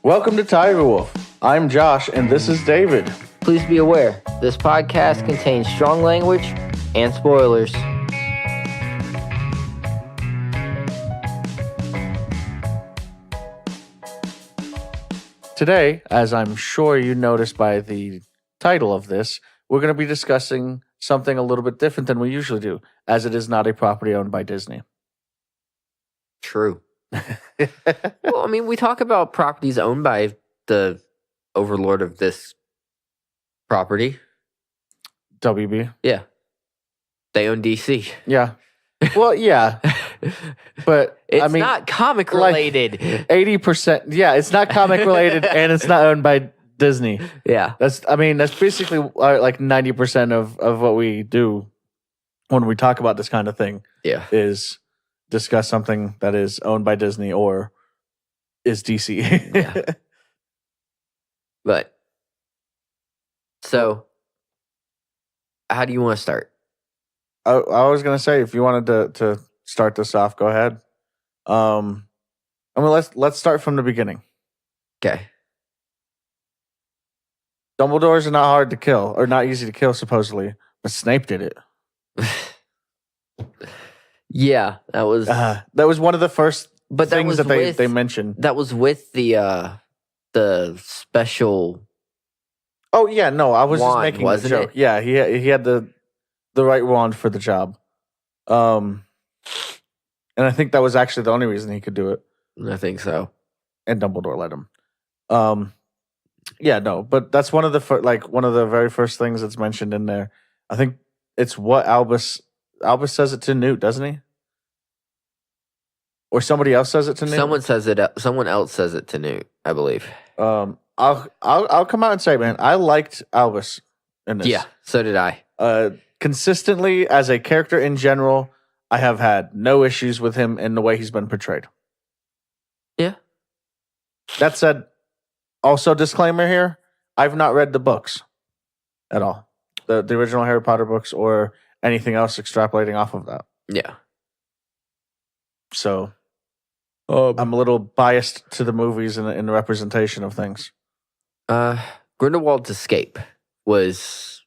Welcome to Tiger Wolf. I'm Josh, and this is David. Please be aware, this podcast contains strong language and spoilers. Today, as I'm sure you noticed by the title of this, we're going to be discussing something a little bit different than we usually do, as it is not a property owned by Disney. True. Well, I mean, we talk about properties owned by the overlord of this property. WB. Yeah. They own DC. Yeah. Well, yeah. But It's not comic related. 80%. Yeah, it's not comic related and it's not owned by Disney. Yeah. That's basically like 90% of what we do when we talk about this kind of thing. Yeah. Is discuss something that is owned by Disney or is DC. Yeah. But, so, how do you want to start? I was going to say, if you wanted to start this off, go ahead. Let's start from the beginning. Okay. Dumbledores are not hard to kill, or not easy to kill, supposedly, but Snape did it. Yeah, that was one of the first things that they mentioned. That was with the special. Oh yeah, no, I was wand, just making wasn't a joke. it? Yeah, he had the right wand for the job, and I think that was actually the only reason he could do it. I think so. And Dumbledore let him. Yeah, no, but that's one of the very first things that's mentioned in there. I think it's what Albus says it to Newt, doesn't he? Or somebody else says it to Newt. Someone else says it to Newt, I believe. I'll come out and say, man, I liked Albus in this. Yeah, so did I. Consistently, as a character in general, I have had no issues with him in the way he's been portrayed. Yeah. That said, also disclaimer here, I've not read the books at all. The original Harry Potter books or anything else extrapolating off of that. Yeah. So I'm a little biased to the movies in the representation of things. Grindelwald's escape was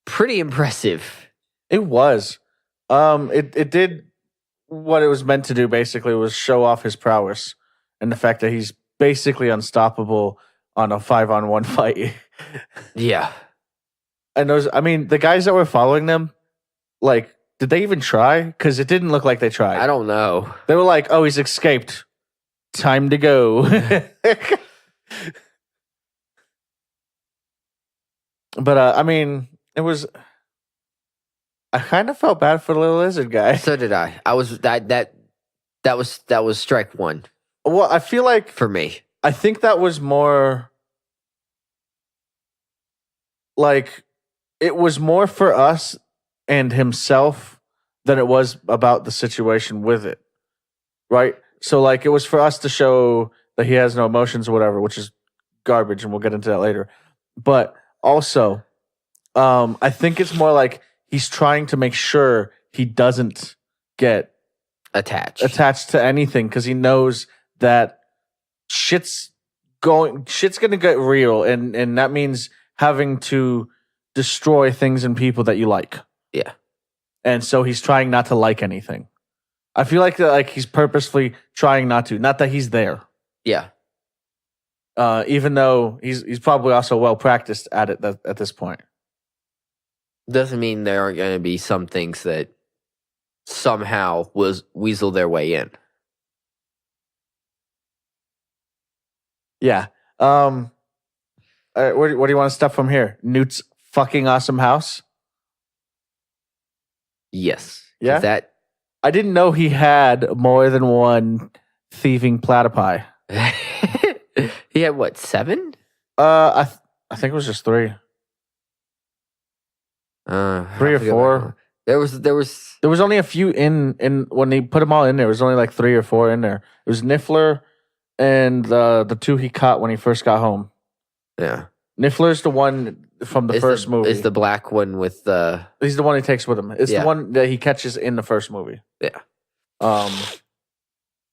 pretty impressive. It was. It did what it was meant to do, basically, was show off his prowess and the fact that he's basically unstoppable on a 5-on-1 fight. Yeah. And the guys that were following them, like, did they even try? Because it didn't look like they tried. I don't know. They were like, oh, he's escaped. Time to go. But, it was... I kind of felt bad for the little lizard guy. So did I. I was... That was strike one. Well, I feel like... For me. I think that was more... Like, it was more for us and himself than it was about the situation with it. Right? So, like, it was for us to show that he has no emotions or whatever, which is garbage, and we'll get into that later. But also, I think it's more like he's trying to make sure he doesn't get attached to anything, because he knows that shit's gonna get real, and that means having to destroy things and people that you like. Yeah. And so he's trying not to like anything. I feel like he's purposefully trying not to. Not that he's there. Yeah. Even though he's probably also well practiced at it at this point. Doesn't mean there aren't going to be some things that somehow weasel their way in. Yeah. Where do you want to step from here? Newt's fucking awesome house? Yes. Yeah? I didn't know he had more than one thieving platypi. He had what, 7? I think it was just 3. 3 or 4. There was only a few in when they put them all in there. There was only like 3 or 4 in there. It was Niffler and the 2 he caught when he first got home. Yeah. Niffler's the one from the first movie. Is the black one with the... He's the one he takes with him. It's the one that he catches in the first movie. Yeah.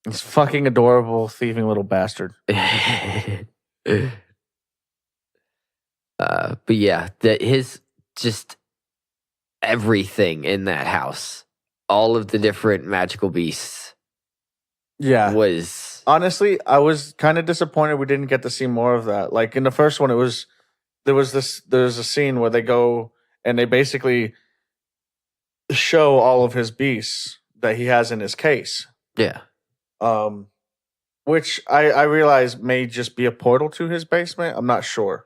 This fucking adorable thieving little bastard. But yeah, his just everything in that house, all of the different magical beasts, was honestly, I was kind of disappointed we didn't get to see more of that. Like in the first one, there's a scene where they go and they basically show all of his beasts that he has in his case. Yeah. Which I realize may just be a portal to his basement. I'm not sure.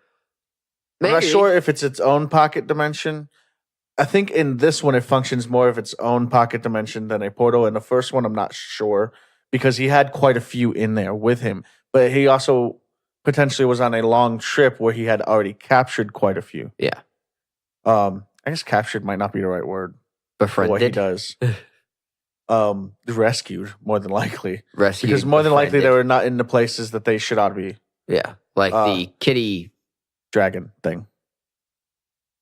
Maybe. I'm not sure if it's its own pocket dimension. I think in this one it functions more of its own pocket dimension than a portal. In the first one, I'm not sure because he had quite a few in there with him, but he also potentially was on a long trip where he had already captured quite a few. Yeah. I guess captured might not be the right word. Befriended. What he does. Rescued, more than likely. Rescued. Because more than likely they were not in the places that they should ought to be. Yeah. Like the kitty dragon thing.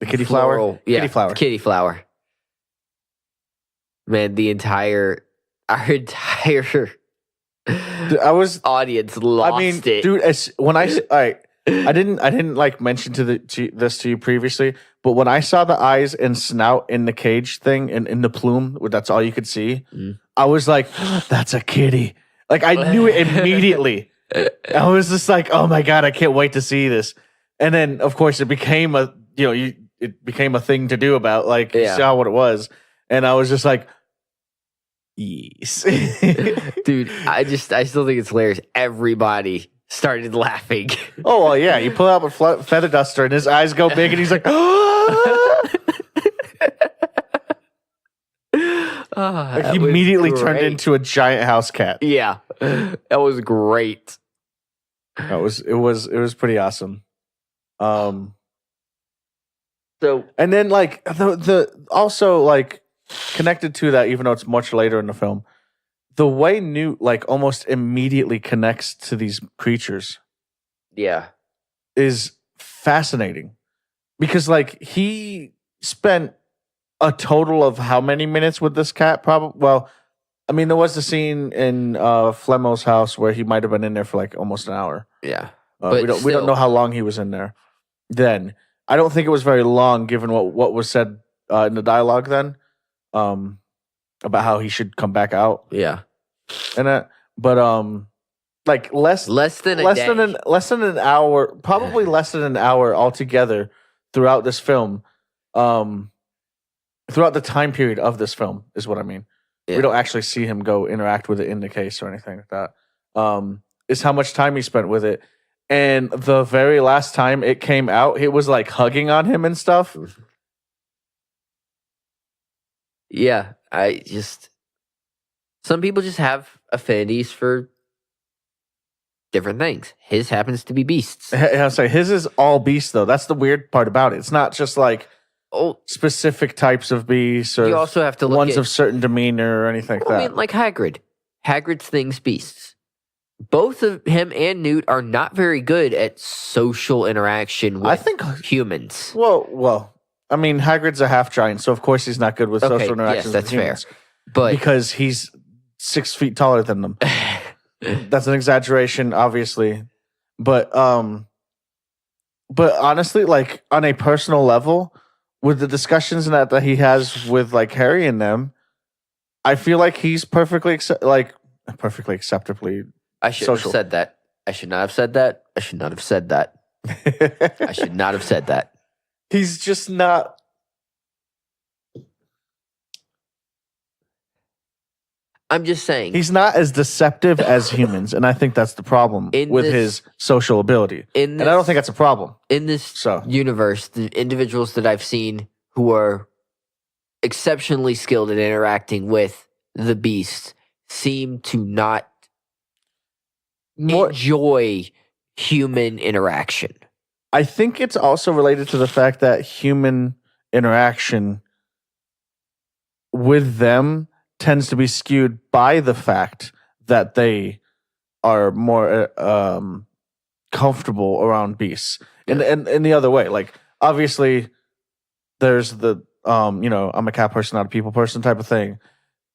The kitty flower? Yeah. Kitty flower. Kitty flower. Man, our entire audience lost it. Dude, I didn't like mention this to you previously, but when I saw the eyes and snout in the cage thing and in the plume, that's all you could see, I was like, that's a kitty. Like I knew it immediately. I was just like, oh my God, I can't wait to see this. And then of course it became it became a thing to do about, like, you saw what it was. And I was just like, yes. Dude, I still think it's hilarious. Everybody started laughing. Oh, well, yeah. You pull out a feather duster and his eyes go big and he's like, he immediately turned into a giant house cat. Yeah. That was great. It was pretty awesome. So, and then like the also like connected to that, even though it's much later in the film, the way Newt like almost immediately connects to these creatures, is fascinating because like he spent a total of how many minutes with this cat? Probably. Well, I mean, there was the scene in Flemmo's house where he might have been in there for like almost an hour. Yeah, but we don't know how long he was in there. Then I don't think it was very long, given what was said in the dialogue then, about how he should come back out. Yeah, and that, but like less than an hour, probably less than an hour altogether throughout this film. Throughout the time period of this film is what I mean. Yeah. We don't actually see him go interact with it in the case or anything like that. Is how much time he spent with it. And the very last time it came out, it was like hugging on him and stuff. Yeah, some people just have affinities for different things. His happens to be beasts. I'll say his is all beasts though. That's the weird part about it. It's not just like specific types of beasts or you also have to look ones of certain demeanor or anything like that. I mean, like Hagrid. Hagrid's things beasts. Both of him and Newt are not very good at social interaction with humans. Well, I mean, Hagrid's a half giant, so of course he's not good with social interactions. Yes, that's with humans, fair. But because he's 6 feet taller than them. That's an exaggeration, obviously. But honestly, like on a personal level, with the discussions that he has with like Harry and them, I feel like he's perfectly acceptably. I should have said that. I should not have said that. I should not have said that. I should not have said that. He's just not. I'm just saying. He's not as deceptive as humans, and I think that's the problem with his social ability. And I don't think that's a problem. In this universe, the individuals that I've seen who are exceptionally skilled at interacting with the beast seem to not enjoy human interaction. I think it's also related to the fact that human interaction with them tends to be skewed by the fact that they are more comfortable around beasts. And the other way, like obviously there's the I'm a cat person, not a people person type of thing.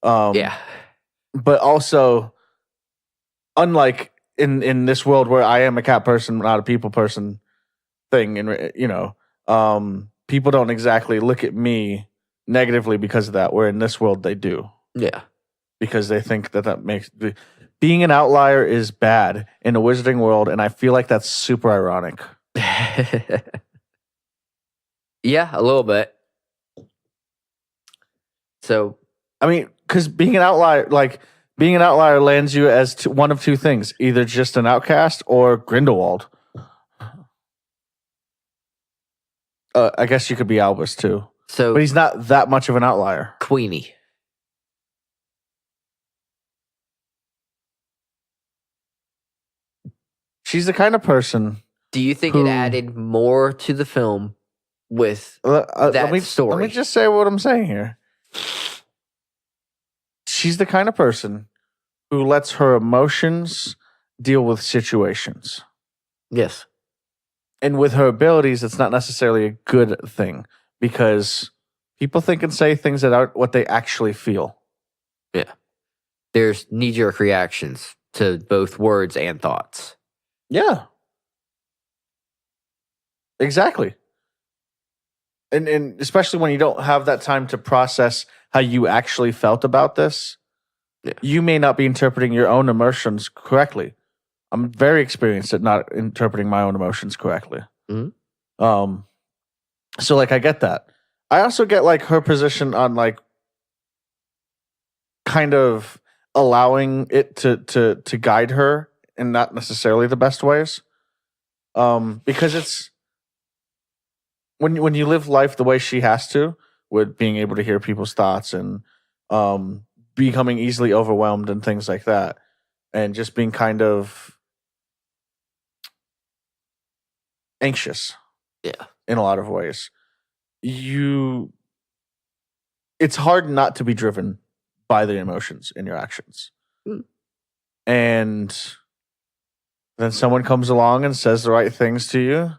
But also unlike in this world where I am a cat person, not a people person thing, and people don't exactly look at me negatively because of that. Where in this world they do, Yeah. because they think that makes being an outlier is bad in the wizarding world, and I feel like that's super ironic. Yeah, a little bit. So, I mean, because being an outlier lands you as one of two things: either just an outcast or Grindelwald. I guess you could be Albus too, but he's not that much of an outlier. Queenie. She's the kind of person. Do you think it added more to the film with that story? Let me just say what I'm saying here. She's the kind of person who lets her emotions deal with situations. Yes. And with her abilities, it's not necessarily a good thing because people think and say things that aren't what they actually feel. Yeah. There's knee-jerk reactions to both words and thoughts. Yeah. Exactly. And especially when you don't have that time to process how you actually felt about this, you may not be interpreting your own emotions correctly. I'm very experienced at not interpreting my own emotions correctly. Mm-hmm. So like I get that. I also get like her position on like kind of allowing it to guide her in not necessarily the best ways. Because it's when you live life the way she has to, with being able to hear people's thoughts and becoming easily overwhelmed and things like that, and just being kind of anxious, in a lot of ways, it's hard not to be driven by the emotions in your actions. And then someone comes along and says the right things to you,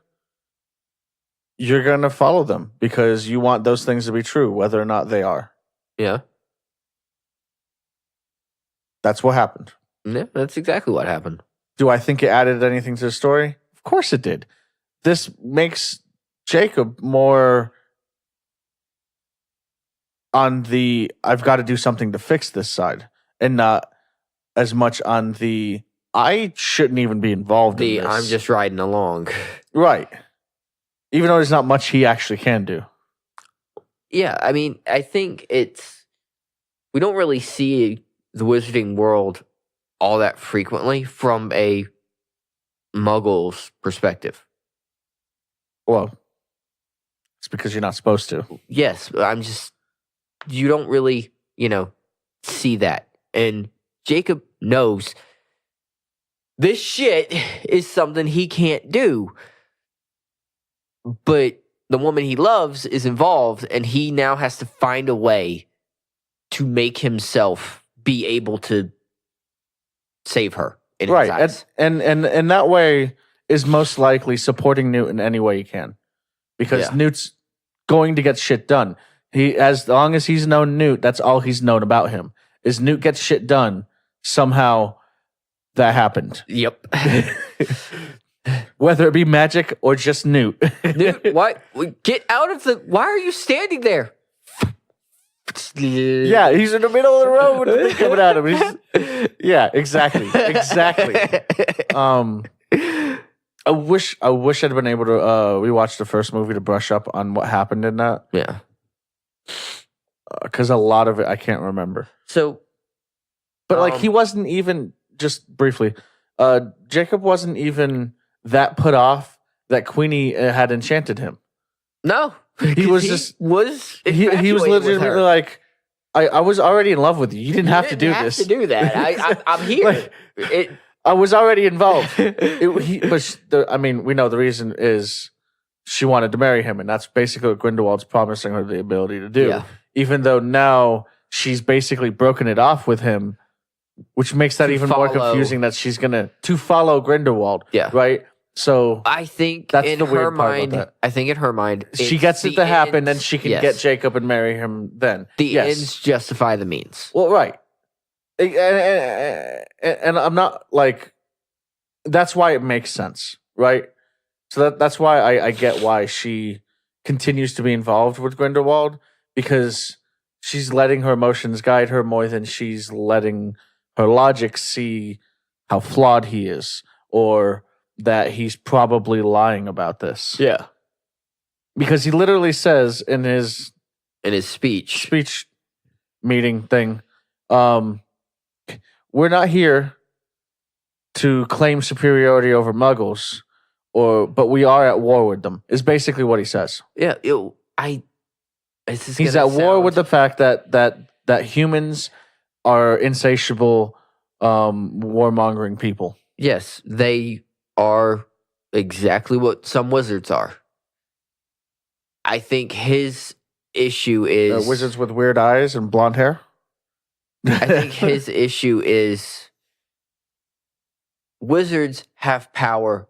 you're going to follow them because you want those things to be true, whether or not they are. Yeah. That's what happened. Yeah, that's exactly what happened. Do I think it added anything to the story? Of course it did. This makes Jacob more on the I've got to do something to fix this side, and not as much on the I shouldn't even be involved in this. I'm just riding along. Right. Even though there's not much he actually can do. Yeah, I mean, I think we don't really see the wizarding world all that frequently from a muggle's perspective. Well, it's because you're not supposed to. Yes, you don't really, see that. And Jacob knows this shit is something he can't do. But the woman he loves is involved, and he now has to find a way to make himself be able to save her. In his eyes. And that way is most likely supporting Newt in any way he can. Because Newt's going to get shit done. As long as he's known Newt, that's all he's known about him. Is Newt gets shit done, somehow that happened. Yep. Whether it be magic or just Newt. Newt, why? Get out of why are you standing there? Yeah, he's in the middle of the road with the thing coming at him. Yeah, exactly. I wish I'd been able to rewatch the first movie to brush up on what happened in that. Yeah. Because a lot of it I can't remember. So, but like he wasn't even, just briefly, Jacob wasn't even that put off that Queenie had enchanted him. No, he was legitimately like, I was already in love with you. You didn't have to do this. To do that. I'm here. I was already involved. We know the reason is she wanted to marry him, and that's basically what Grindelwald's promising her the ability to do. Yeah. Even though now she's basically broken it off with him, which makes that even more confusing that she's going to follow Grindelwald. Yeah. Right? So I think that's in her mind. I think in her mind, she gets it to happen, and she can get Jacob and marry him. Then the ends justify the means. Well, right, And I'm not like, that's why it makes sense, right? So that's why I get why she continues to be involved with Grindelwald, because she's letting her emotions guide her more than she's letting her logic see how flawed he is, or that he's probably lying about this. Yeah. Because he literally says in his speech meeting thing, we're not here to claim superiority over muggles, but we are at war with them, is basically what he says. Yeah, he's at war with the fact that humans are insatiable, warmongering people. Yes, they are exactly what some wizards are. I think his issue is wizards with weird eyes and blonde hair. I think his issue is wizards have power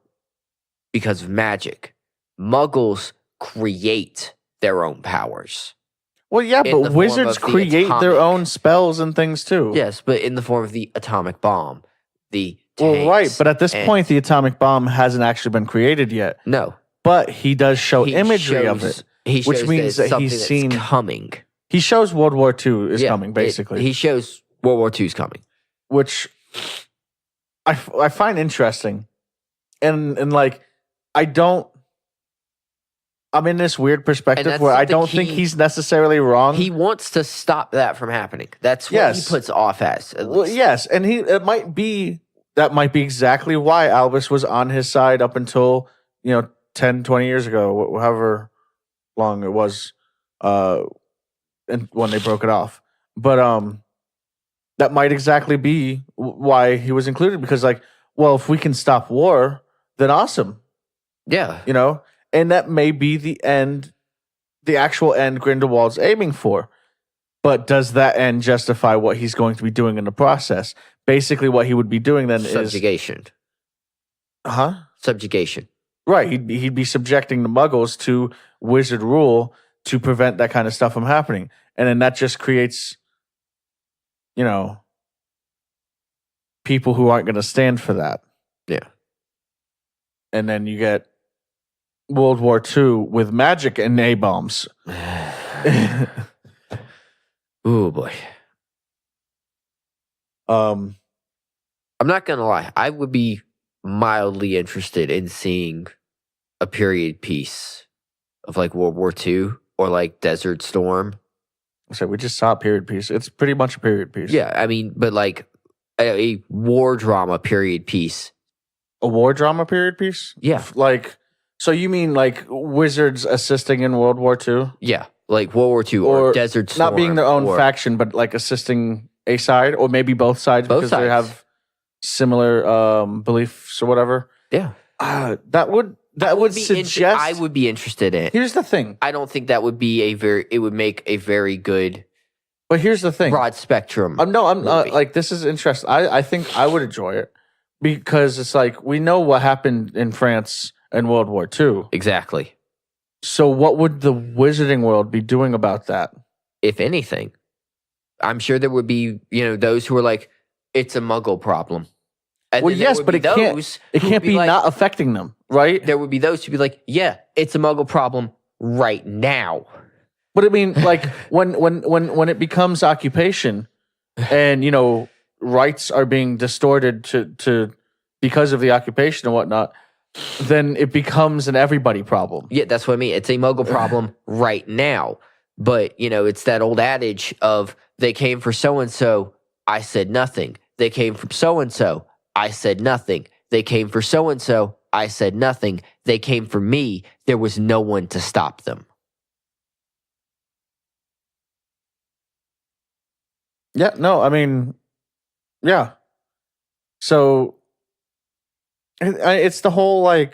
because of magic. Muggles create their own powers. Well, yeah, but wizards create their own spells and things too. Yes, but in the form of the atomic bomb, the well, right. But at this point, the atomic bomb hasn't actually been created yet. No, but he does show imagery of it, which means that he's seen coming. He shows World War II is coming, basically. He shows World War II is coming, which I find interesting, and like I'm in this weird perspective where I don't think he's necessarily wrong. He wants to stop that from happening. That's what he puts off as. Well, yes, and that might be exactly why Albus was on his side up until 10, 20 years ago, however long it was, and when they broke it off. But that might exactly be why he was included, because well, if we can stop war, then awesome. Yeah. And that may be the actual end Grindelwald's aiming for. But does that end justify what he's going to be doing in the process? Basically, what he would be doing then is subjugation. Subjugation. Right. He'd be subjecting the Muggles to wizard rule to prevent that kind of stuff from happening. And then that just creates, people who aren't going to stand for that. Yeah. And then you get World War II with magic and A-bombs. Oh boy. I'm not gonna lie. I would be mildly interested in seeing a period piece of World War II or Desert Storm. So we just saw a period piece. It's pretty much a period piece. Yeah, I mean, but a war drama period piece. A war drama period piece? Yeah. So you mean wizards assisting in World War II? Yeah, World War II or Desert Storm. Not being their own faction, but assisting a side, or maybe both sides, because they have similar beliefs or whatever. Yeah. That would suggest... I would be interested in it. Here's the thing. I don't think that would be it would make a very good... But here's the thing. Broad spectrum. I'm not this is interesting. I think I would enjoy it, because it's we know what happened in France in World War II. Exactly. So what would the wizarding world be doing about that? If anything, I'm sure there would be, those who are it's a Muggle problem. And well, yes, but it can't be not affecting them, right? There would be those who be yeah, it's a Muggle problem right now. But I mean, when it becomes occupation, and rights are being distorted to because of the occupation and whatnot, then it becomes an everybody problem. Yeah, that's what I mean. It's a Muggle problem right now. But, it's that old adage of they came for so-and-so, I said nothing. They came from so-and-so, I said nothing. They came for so-and-so, I said nothing. They came for me, there was no one to stop them. Yeah, no, I mean, yeah. So it's the whole in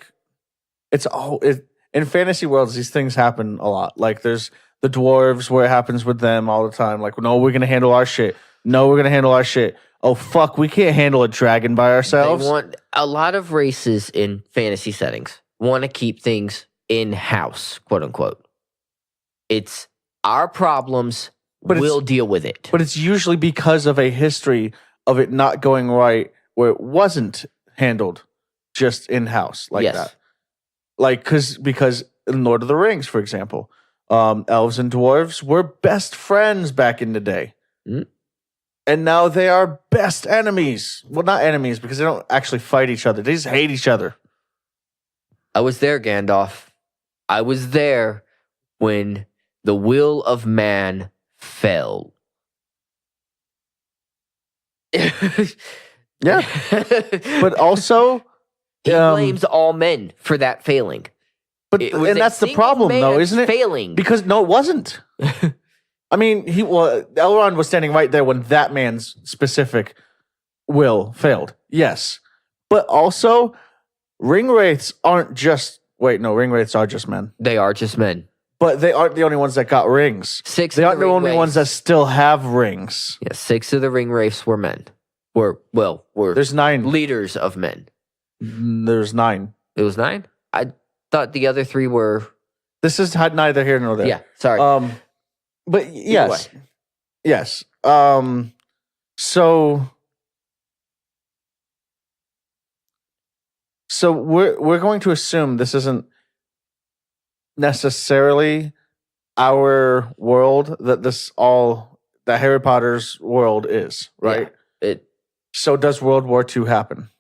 fantasy worlds, these things happen a lot. There's the dwarves where it happens with them all the time. No, we're gonna handle our shit. No, we're gonna handle our shit. Oh fuck, we can't handle a dragon by ourselves. They want a lot of races in fantasy settings want to keep things in house, quote unquote. It's our problems. We'll deal with it. But it's usually because of a history of it not going right where it wasn't handled just in-house like Yes. that. Like, because in Lord of the Rings, for example, elves and dwarves were best friends back in the day. Mm. And now they are best enemies. Well, not enemies because they don't actually fight each other. They just hate each other. I was there, Gandalf. I was there when the will of man fell. Yeah. But also, he blames all men for that failing. But It was and a that's the single problem, though, man's isn't it? Failing. Because no, it wasn't. I mean, Elrond was standing right there when that man's specific will failed. Yes. But also, ring wraiths aren't just. Wait, no, ring wraiths are just men. They are just men. But they aren't the only ones that got rings. Six. They of aren't the ring only wraiths- ones that still have rings. Yeah, 6 of the ring wraiths were men. Were There's 9. leaders of men. There's 9. It was 9. I thought the other 3 were. This is neither here nor there. Yeah, sorry. But yes, way. yes. So we're going to assume this isn't necessarily our world that Harry Potter's world is, right? Yeah, So does World War II happen?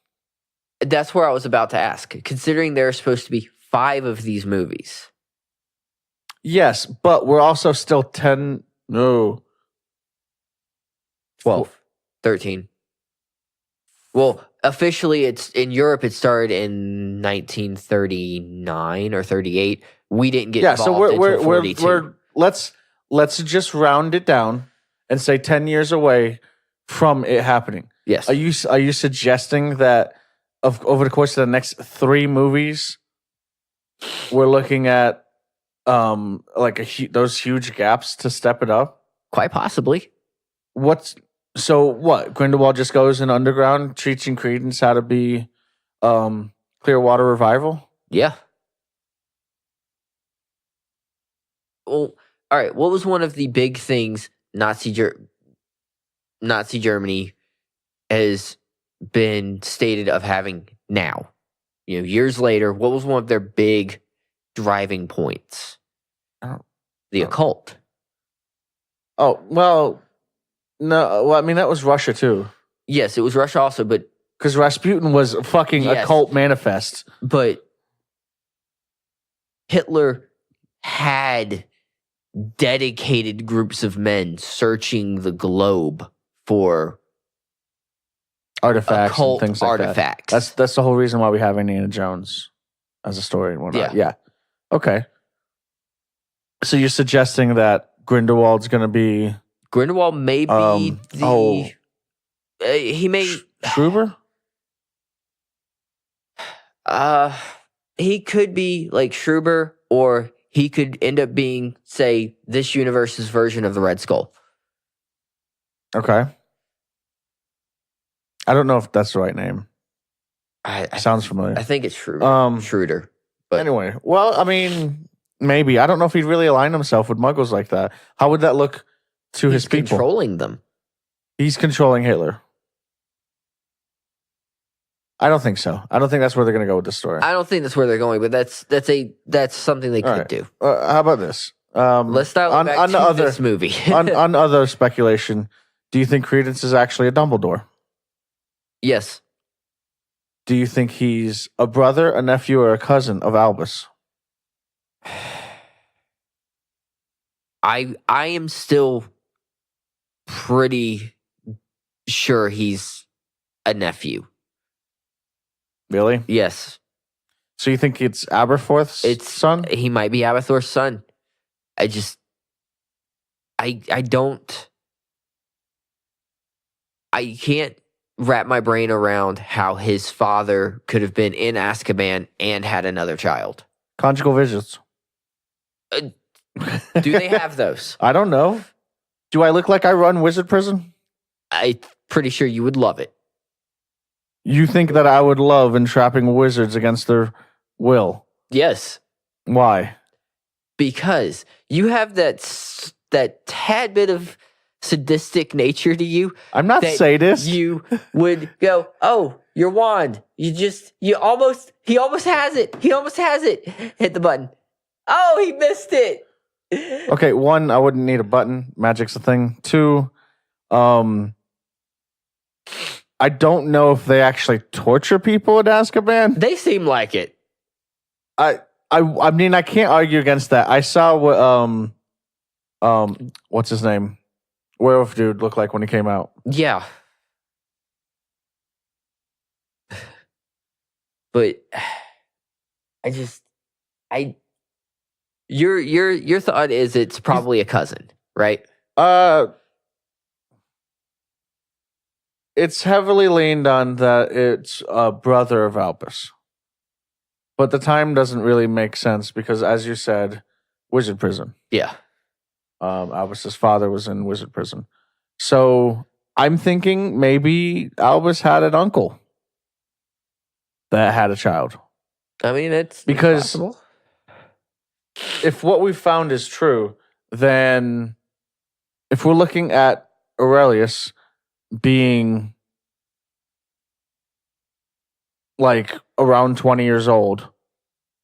that's where I was about to ask. Considering there are supposed to be 5 of these movies. Yes, but we're also still 12. 13. Well, officially, it's in Europe. It started in 1939 or 38. We didn't get involved so until 42. let's just round it down and say 10 years away from it happening. Yes. Are you suggesting that over the course of the next 3 movies, we're looking at those huge gaps to step it up? Quite possibly. What? Grindelwald just goes in underground teaching Credence how to be Clearwater Revival? Yeah. Well, all right. What was one of the big things Nazi Germany has been stated of having now? Years later, what was one of their big driving points? The occult. Oh, well, no. Well, I mean, that was Russia, too. Yes, it was Russia also, but Because Rasputin was a fucking Yes. occult manifest. But Hitler had dedicated groups of men searching the globe for Artifacts occult and things like artifacts. that. That's the whole reason why we have Indiana Jones as a story and whatnot. Yeah. Okay. So you're suggesting that Grindelwald's going to be Grindelwald may be he may Schruber? he could be like Schruber, or he could end up being, say, this universe's version of the Red Skull. Okay. I don't know if that's the right name. I Sounds familiar. I think it's Schruder. Schruder. But Anyway, well, I mean, maybe. I don't know if he'd really align himself with muggles like that. How would that look to his he's people? controlling them. He's controlling Hitler. I don't think so. I don't think that's where they're going to go with this story. I don't think that's where they're going, but that's something they could right. do. How about this? Let's dial back to this movie. on other speculation, do you think Credence is actually a Dumbledore? Yes. Do you think he's a brother, a nephew, or a cousin of Albus? I am still pretty sure he's a nephew. Really? Yes. So you think it's Aberforth's son? He might be Abathor's son. I can't wrap my brain around how his father could have been in Azkaban and had another child. Conjugal visits. Do they have those? I don't know. Do I look like I run wizard prison? I'm pretty sure you would love it. You think that I would love entrapping wizards against their will? Yes. Why? Because you have that tad bit of sadistic nature to you. I'm not that sadist. You would go, oh, your wand. He almost has it. He almost has it. Hit the button. Oh, he missed it. Okay, 1, I wouldn't need a button. Magic's a thing. 2, I don't know if they actually torture people at Azkaban. They seem like it. I mean, I can't argue against that. I saw what what's his name? Werewolf dude looked like when he came out. Yeah. But your thought is it's probably a cousin, right? It's heavily leaned on that it's a brother of Albus. But the time doesn't really make sense because, as you said, wizard prison. Yeah. Albus's father was in wizard prison. So I'm thinking maybe Albus had an uncle that had a child. I mean, it's because possible. If what we found is true, then if we're looking at Aurelius being like around 20 years old,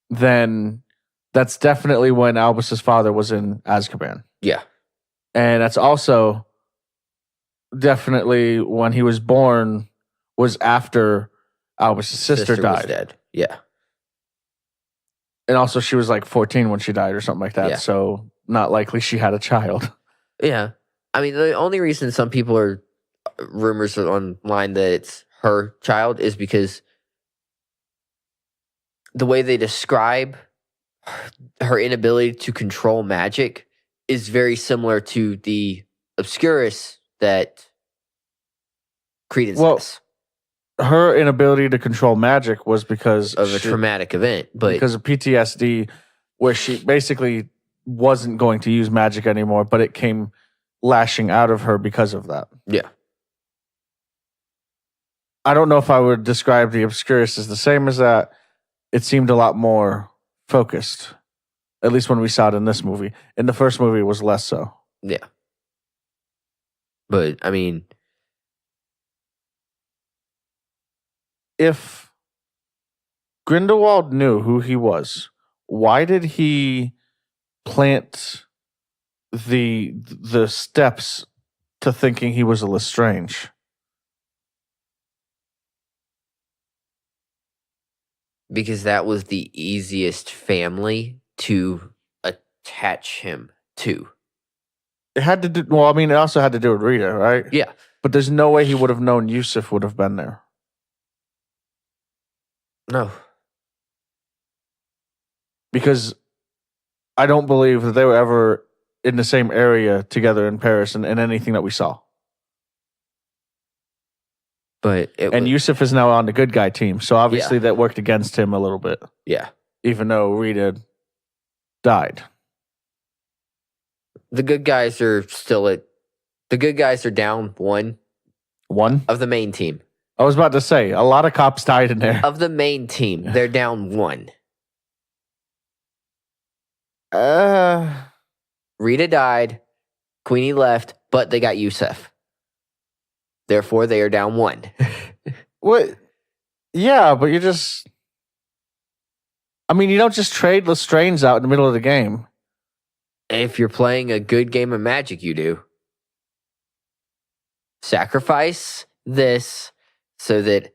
then that's definitely when Albus's father was in Azkaban. Yeah. And that's also definitely when he was born was after Albus's sister died. Was dead. Yeah. And also she was like 14 when she died or something like that. Yeah. So not likely she had a child. Yeah. I mean, the only reason some people are rumors online that it's her child is because the way they describe her inability to control magic is very similar to the Obscurus that Credence has. Her inability to control magic was because of a traumatic event, but because of PTSD, where she basically wasn't going to use magic anymore, but it came lashing out of her because of that. Yeah. I don't know if I would describe the Obscurus as the same as that. It seemed a lot more focused, at least when we saw it in this movie. In the first movie, it was less so. Yeah. But, I mean, if Grindelwald knew who he was, why did he plant the steps to thinking he was a Lestrange? Because that was the easiest family to attach him to. It had to do, well, I mean, it also had to do with Rita, right? Yeah. But there's no way he would have known Yusuf would have been there. No. Because I don't believe that they were ever in the same area together in Paris and anything that we saw. But Yusuf is now on the good guy team, so obviously that worked against him a little bit. Yeah. Even though Rita died. The good guys are down one. One? Of the main team. I was about to say, a lot of cops died in there. Of the main team, they're down one. Rita died, Queenie left, but they got Yusuf. Therefore, they are down one. What? Yeah, but you just... I mean, you don't just trade Lestrange out in the middle of the game. If you're playing a good game of Magic, you do. Sacrifice this so that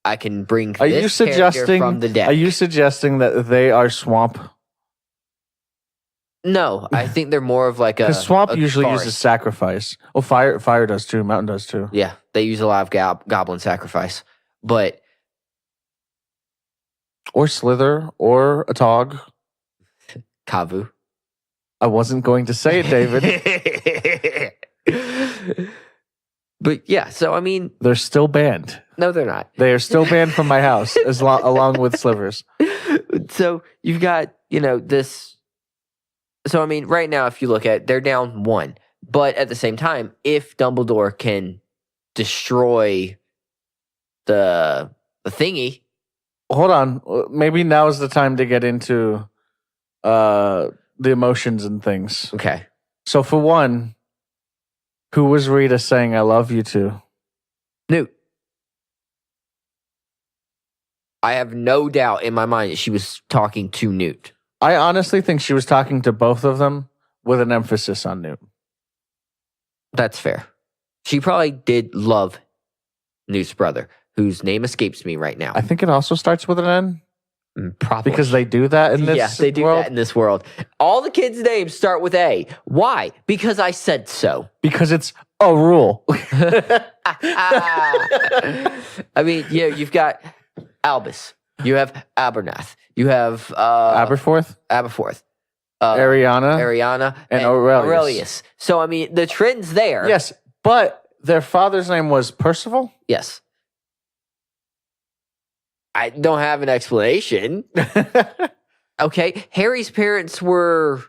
I can bring this character from the deck. Are you suggesting that they are Swamp? No, I think they're more of like a... Because Swamp a usually forest. uses sacrifice. Oh, Fire does too. Mountain does too. Yeah, they use a lot of goblin sacrifice. But... Or Slither, or a Tog. Kavu. I wasn't going to say it, David. But yeah, so I mean... They're still banned. No, they're not. They are still banned from my house, along with Slivers. So you've got, this... So, I mean, right now, if you look at it, they're down one. But at the same time, if Dumbledore can destroy the thingy... Hold on. Maybe now is the time to get into the emotions and things. Okay. So, for one, Who was Rita saying "I love you" to? Newt. I have no doubt in my mind that she was talking to Newt. I honestly think she was talking to both of them with an emphasis on Newt. That's fair. She probably did love Newt's brother, whose name escapes me right now. I think it also starts with an N. Probably. Because they do that in this Yeah, they do world? that in this world. All the kids' names start with A. Why? Because I said so. Because it's a rule. I mean, yeah, you've got Albus. You have Abernath. You have Aberforth? Aberforth. Ariana? and Aurelius. So, I mean, the trend's there. Yes, but their father's name was Percival? Yes. I don't have an explanation. Okay, Harry's parents were.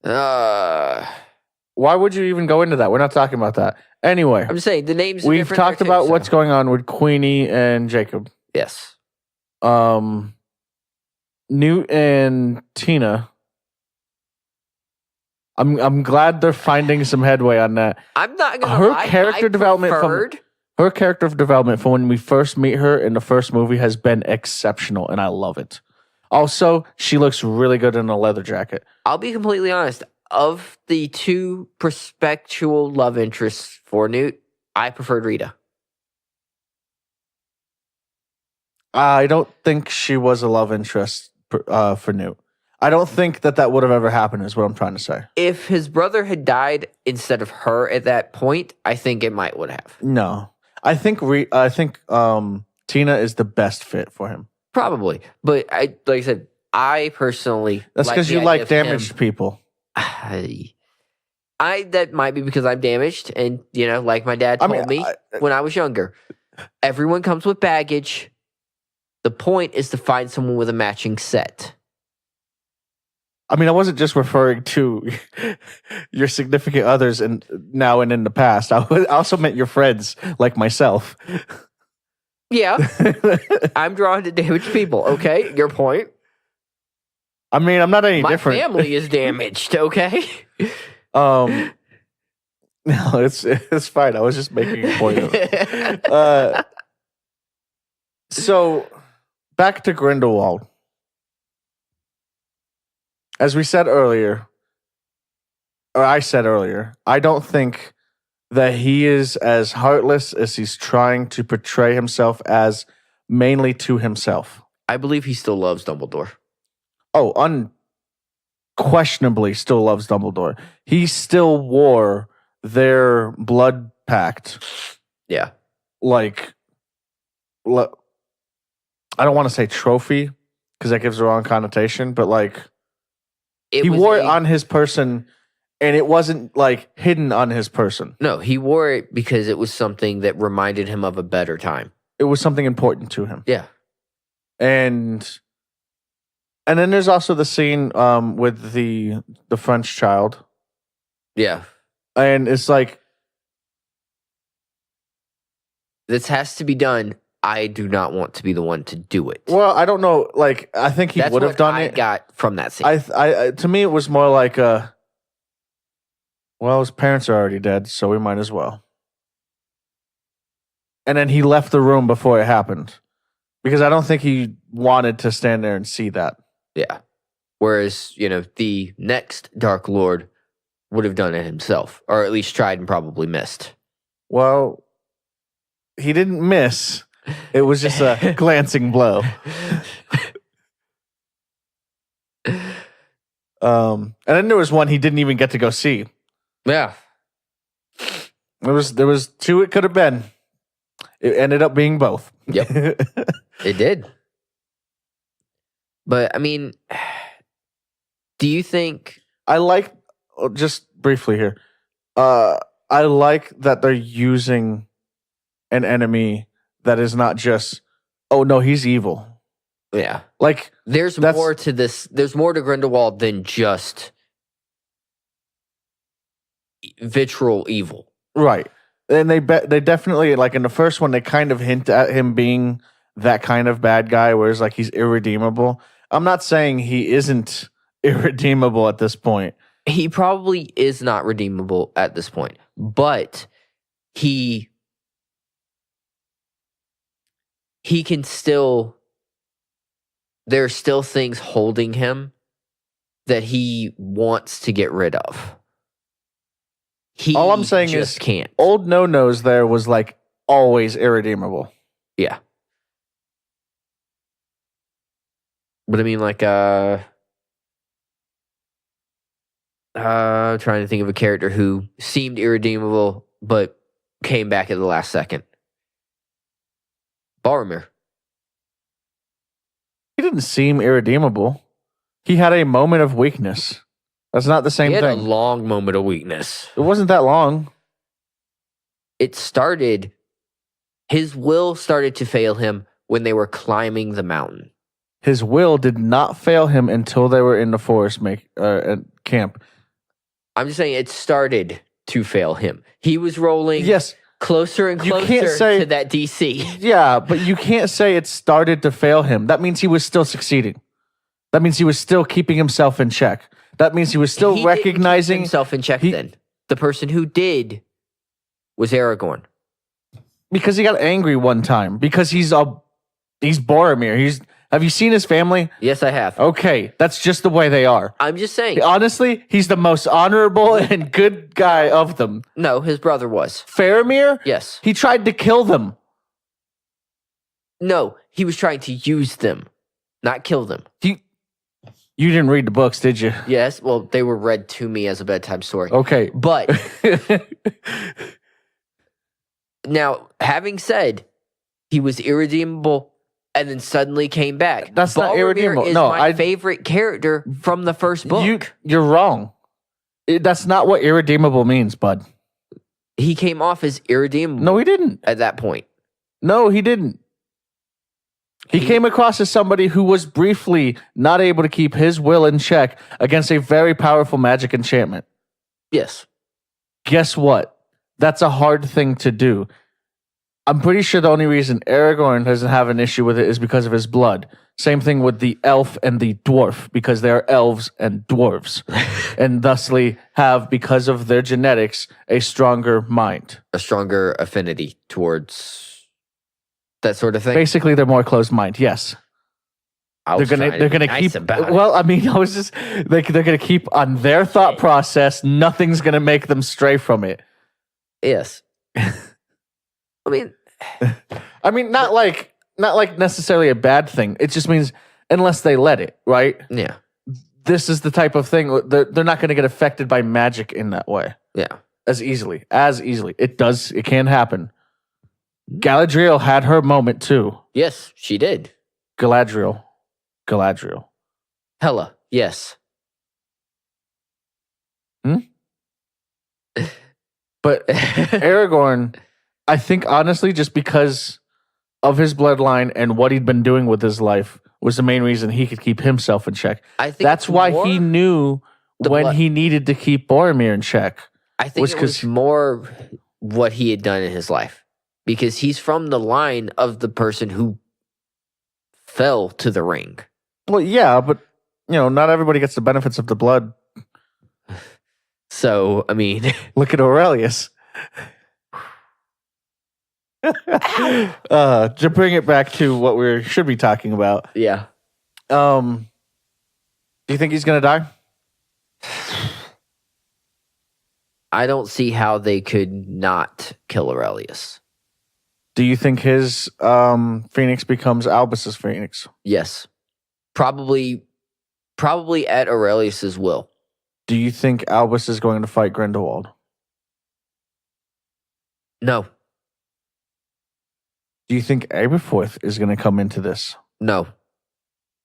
Why would you even go into that? We're not talking about that. Anyway, I'm just saying the names. We've talked about what's going on with Queenie and Jacob. Yes. Newt and Tina. I'm glad they're finding some headway on that. I'm not gonna Her lie. character development her character development from when we first meet her in the first movie has been exceptional, and I love it. Also, she looks really good in a leather jacket. I'll be completely honest. Of the two prospectual love interests for Newt, I preferred Rita. I don't think she was a love interest for Newt. I don't think that would have ever happened, is what I'm trying to say. If his brother had died instead of her at that point, I think it might would have. No. I think Tina is the best fit for him. Probably. But like I said, I personally That's because you like damaged people. That might be because I'm damaged, and like my dad told me when I was younger, everyone comes with baggage. The point is to find someone with a matching set. I mean, I wasn't just referring to your significant others now and in the past. I also meant your friends, like myself. Yeah, I'm drawn to damaged people. Okay, your point. I mean, I'm not any different. My family is damaged. Okay. No, it's fine. I was just making a point of it. So, back to Grindelwald. As we said earlier, or I said earlier, I don't think that he is as heartless as he's trying to portray himself as, mainly to himself. I believe he still loves Dumbledore. Oh, unquestionably still loves Dumbledore. He still wore their blood pact. Yeah. Like, I don't want to say trophy, because that gives the wrong connotation, but like, he wore it on his person, and it wasn't like hidden on his person. No, he wore it because it was something that reminded him of a better time. It was something important to him. Yeah. And then there's also the scene with the French child. Yeah. And it's like, this has to be done. I do not want to be the one to do it. Well, I don't know. Like, I think he would have done it. That's what I got from that scene. I to me, it was more like, well, his parents are already dead, so we might as well. And then he left the room before it happened, because I don't think he wanted to stand there and see that. Yeah. Whereas, the next Dark Lord would have done it himself, or at least tried and probably missed. Well, he didn't miss. It was just a glancing blow. And then there was one he didn't even get to go see. Yeah. There was two it could have been. It ended up being both. Yep. It did. But, I mean, do you think... just briefly here, I like that they're using an enemy that is not just, oh, no, he's evil. Yeah. Like, there's more to this. There's more to Grindelwald than just vitriol evil. Right. And they definitely, like in the first one, they kind of hint at him being that kind of bad guy, where it's like he's irredeemable. I'm not saying he isn't irredeemable at this point. He probably is not redeemable at this point. but he can still, there are still things holding him that he wants to get rid of. He All I'm saying just is can't. Old No-Nose there was like always irredeemable. Yeah. But I mean, like, I'm trying to think of a character who seemed irredeemable, but came back at the last second. Boromir. He didn't seem irredeemable. He had a moment of weakness. That's not the same He had thing. a long moment of weakness. It wasn't that long. It started, his will started to fail him when they were climbing the mountain. His will did not fail him until they were in the forest camp. I'm just saying it started to fail him. He was rolling Yes. closer and You closer can't say- to that DC. Yeah, but you can't say it started to fail him. That means he was still succeeding. That means he was still keeping himself in check. That means he was still He didn't keep recognizing himself in check then. The person who did was Aragorn. because he got angry one time because he's Boromir. Have you seen his family? Yes, I have. Okay, that's just the way they are. I'm just saying. Honestly, he's the most honorable and good guy of them. No, his brother was. Faramir? Yes. He tried to kill them. No, he was trying to use them, not kill them. You didn't read the books, did you? Yes, well, they were read to me as a bedtime story. Okay. But now, having said he was irredeemable and then suddenly came back, That's not Boromir irredeemable. is No, my favorite character from the first book. You're wrong. That's not what irredeemable means, bud. He came off as irredeemable. No, he didn't. At that point. No, he didn't. He came across as somebody who was briefly not able to keep his will in check against a very powerful magic enchantment. Yes. Guess what? That's a hard thing to do. I'm pretty sure the only reason Aragorn doesn't have an issue with it is because of his blood. Same thing with the elf and the dwarf, because they are elves and dwarves, and thusly have, because of their genetics, a stronger mind. A stronger affinity towards that sort of thing. Basically, they're more closed mind. Yes. They're gonna keep. Well, I mean, they're gonna keep on their thought process. Nothing's gonna make them stray from it. Yes. I mean, not like necessarily a bad thing. It just means unless they let it, right? Yeah. This is the type of thing they're not going to get affected by magic in that way. Yeah. As easily. It can happen. Galadriel had her moment too. Yes, she did. Galadriel. Hela. Yes. But Aragorn, I think honestly, just because of his bloodline and what he'd been doing with his life was the main reason he could keep himself in check. I think that's why he knew when he needed to keep Boromir in check. I think it was more what he had done in his life. Because he's from the line of the person who fell to the ring. Well, yeah, but not everybody gets the benefits of the blood. So, I mean, look at Aurelius. To bring it back to what we should be talking about. Yeah. Do you think he's gonna die? I don't see how they could not kill Aurelius. Do you think his Phoenix becomes Albus's Phoenix? Yes. Probably at Aurelius's will. Do you think Albus is going to fight Grindelwald? No. Do you think Aberforth is going to come into this? No.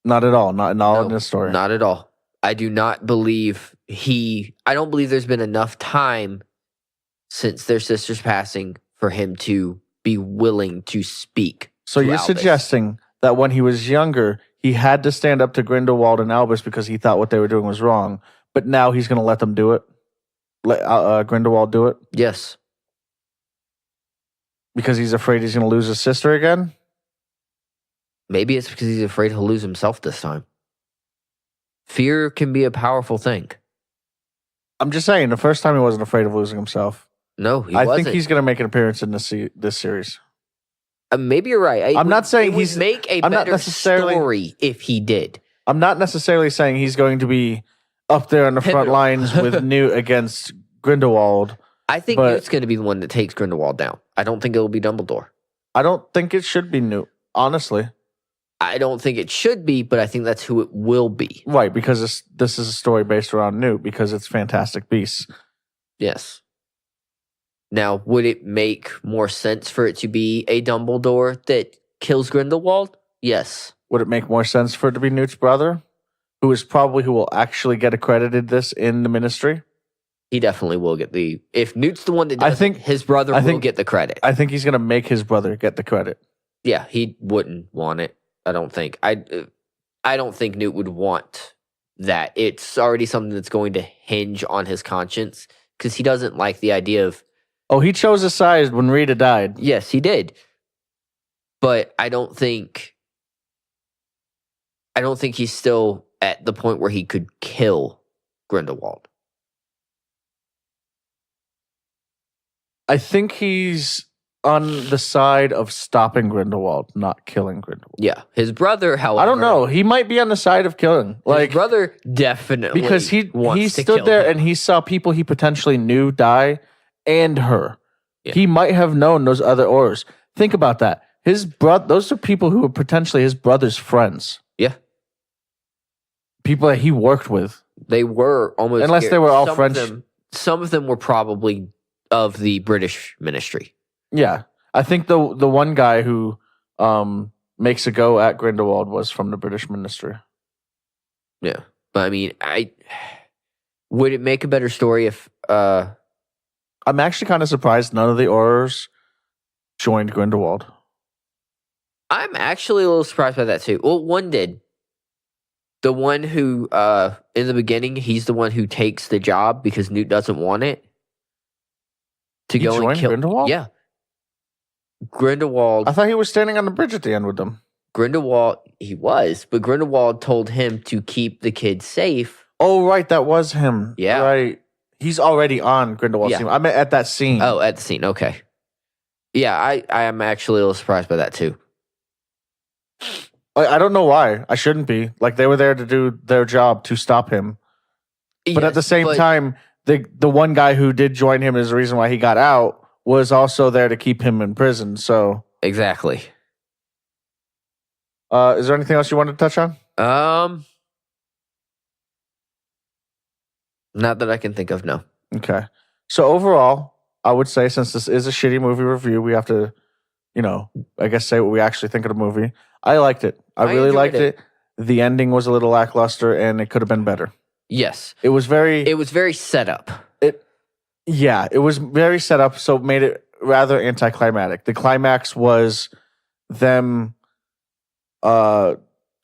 Not at all. Not in this story. Not at all. I do not believe I don't believe there's been enough time since their sister's passing for him to be willing to speak. So you're suggesting that when he was younger, he had to stand up to Grindelwald and Albus because he thought what they were doing was wrong, but now he's going to let them do it? Let Grindelwald do it? Yes. Because he's afraid he's going to lose his sister again? Maybe it's because he's afraid he'll lose himself this time. Fear can be a powerful thing. I'm just saying, the first time he wasn't afraid of losing himself. No, he I wasn't. think he's going to make an appearance in this series. Maybe you're right. I'm not saying he's make a better story if he did. I'm not necessarily saying he's going to be up there on the front lines with Newt against Grindelwald. I think Newt's going to be the one that takes Grindelwald down. I don't think it'll be Dumbledore. I don't think it should be Newt, honestly. I don't think it should be, but I think that's who it will be. Right, because this is a story based around Newt because it's Fantastic Beasts. Yes. Now, would it make more sense for it to be a Dumbledore that kills Grindelwald? Yes. Would it make more sense for it to be Newt's brother, who will actually get accredited this in the Ministry? He definitely will get if Newt's the one that does it, his brother will get the credit. I think he's going to make his brother get the credit. Yeah, he wouldn't want it. I don't think. I don't think Newt would want that. It's already something that's going to hinge on his conscience because he doesn't like the idea of. Oh, he chose a side when Rita died. Yes, he did. But I don't think he's still at the point where he could kill Grindelwald. I think he's on the side of stopping Grindelwald, not killing Grindelwald. Yeah, his brother, however, I don't know. He might be on the side of killing. His brother definitely because he stood there and he saw people he potentially knew die, and her. Yeah. He might have known those other Aurors. Think about that. Those are people who were potentially his brother's friends. Yeah, people that he worked with. They were almost unless scared. They were all French. Some of them were probably of the British Ministry. Yeah, I think the one guy who makes a go at Grindelwald was from the British Ministry. Yeah, but I mean, would it make a better story if? I'm actually kind of surprised none of the Aurors joined Grindelwald. I'm actually a little surprised by that too. Well, one did. The one who, in the beginning, he's the one who takes the job because Newt doesn't want it. To go and kill Grindelwald? Yeah. Grindelwald. I thought he was standing on the bridge at the end with them. Grindelwald, he was, but Grindelwald told him to keep the kids safe. Oh, right, that was him. Yeah. Right. He's already on Grindelwald's team. I meant at that scene. Oh, at the scene, okay. Yeah, I am actually a little surprised by that too. I don't know why. I shouldn't be. Like, they were there to do their job to stop him. But at the same time, the one guy who did join him is the reason why he got out was also there to keep him in prison. So exactly. Is there anything else you wanted to touch on? Not that I can think of, no. Okay. So overall, I would say since this is a shitty movie review, we have to, I guess say what we actually think of the movie. I liked it. I really liked it. The ending was a little lackluster and it could have been better. Yes. It was very set up. It was very set up, so it made it rather anticlimactic. The climax was them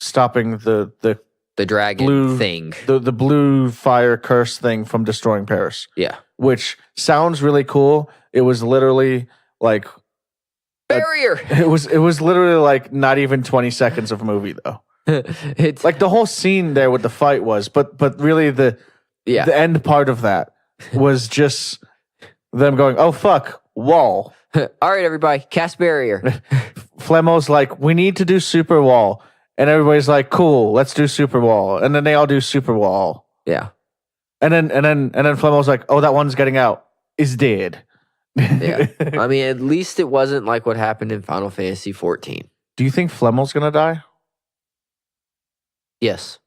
stopping the dragon thing. The blue fire curse thing from destroying Paris. Yeah. Which sounds really cool. It was literally like barrier. It was literally like not even 20 seconds of a movie though. It's like the whole scene there with the fight was, but really the end part of that was just them going, oh fuck, wall. All right, everybody, cast barrier. Flemmo's like, we need to do super wall. And everybody's like, cool, let's do super wall. And then they all do super wall. Yeah. And then Flemmo's like, oh, that one's getting out. Is dead. Yeah. I mean, at least it wasn't like what happened in Final Fantasy 14. Do you think Flemmo's gonna die? Yes.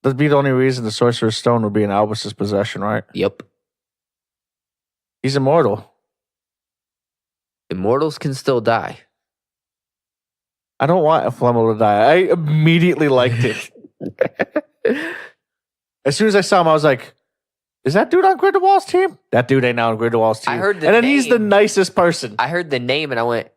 That'd be the only reason the Sorcerer's Stone would be in Albus's possession, right? Yep. He's immortal. Immortals can still die. I don't want a Flemmo to die. I immediately liked it. As soon as I saw him, I was like, is that dude on Grindelwald's team? That dude ain't on Grindelwald's team. I heard the and then name. He's the nicest person. I heard the name and I went,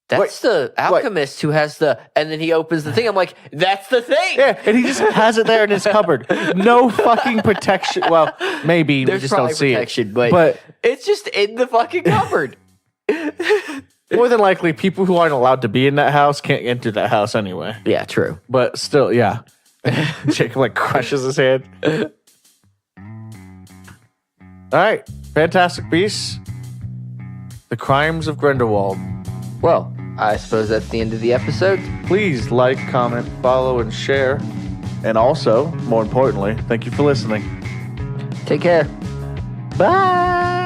that's the alchemist who has and then he opens the thing. I'm like, that's the thing. Yeah, and he just has it there in his cupboard. No fucking protection. Well, maybe we just don't see it. But it's just in the fucking cupboard. More than likely, people who aren't allowed to be in that house can't enter that house anyway. Yeah, true. But still, yeah. Jacob crushes his hand. All right, Fantastic Beasts. The Crimes of Grindelwald. Well, I suppose that's the end of the episode. Please like, comment, follow, and share. And also, more importantly, thank you for listening. Take care. Bye.